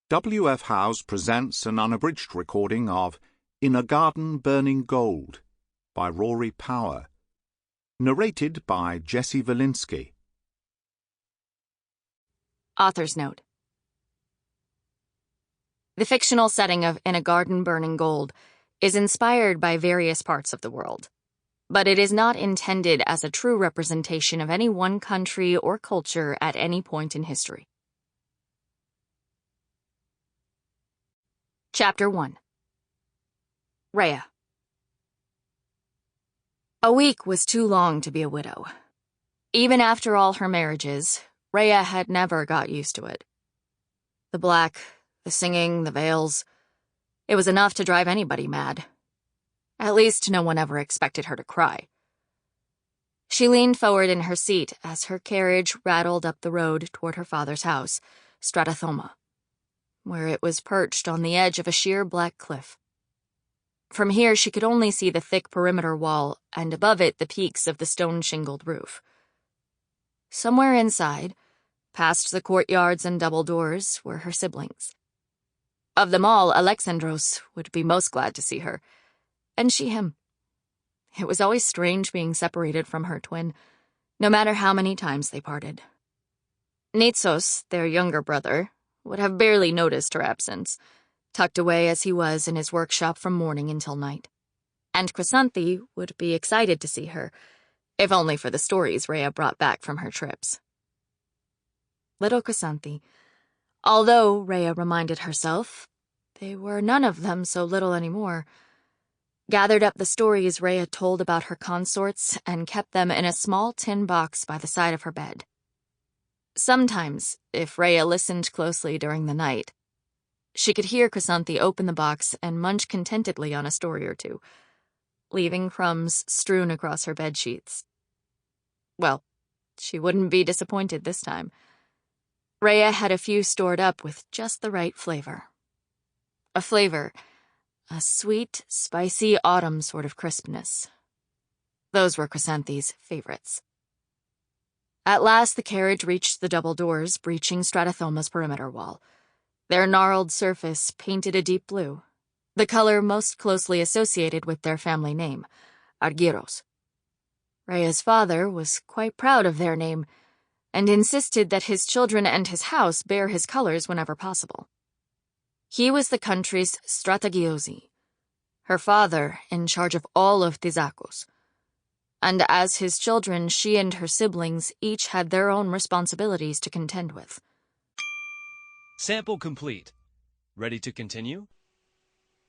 W.F. Howes presents an unabridged recording of In a Garden Burning Gold by Rory Power, narrated by Jessie Vilinsky. Author's note. The fictional setting of In a Garden Burning Gold is inspired by various parts of the world, but it is not intended as a true representation of any one country or culture at any point in history. Chapter 1. Rhea. A week was too long to be a widow. Even after all her marriages, Rhea had never got used to it. The black, the singing, the veils. It was enough to drive anybody mad. At least no one ever expected her to cry. She leaned forward in her seat as her carriage rattled up the road toward her father's house, Stratathoma, where it was perched on the edge of a sheer black cliff. From here she could only see the thick perimeter wall and above it the peaks of the stone-shingled roof. Somewhere inside, past the courtyards and double doors, were her siblings. Of them all, Alexandros would be most glad to see her, and she him. It was always strange being separated from her twin, no matter how many times they parted. Nitsos, their younger brother, would have barely noticed her absence, tucked away as he was in his workshop from morning until night. And Chrysanthi would be excited to see her, if only for the stories Rhea brought back from her trips. Little Chrysanthi, although, Rhea reminded herself, they were none of them so little anymore, gathered up the stories Rhea told about her consorts and kept them in a small tin box by the side of her bed. Sometimes, if Rhea listened closely during the night, she could hear Chrysanthi open the box and munch contentedly on a story or two, leaving crumbs strewn across her bedsheets. Well, she wouldn't be disappointed this time. Rhea had a few stored up with just the right flavor. A sweet, spicy autumn sort of crispness. Those were Chrysanthi's favorites. At last the carriage reached the double doors breaching Stratathoma's perimeter wall, their gnarled surface painted a deep blue, the color most closely associated with their family name, Argyros. Rhea's father was quite proud of their name and insisted that his children and his house bear his colors whenever possible. He was the country's strategiosi, her father in charge of all of Thizakos. And as his children, she and her siblings each had their own responsibilities to contend with. Sample complete. Ready to continue?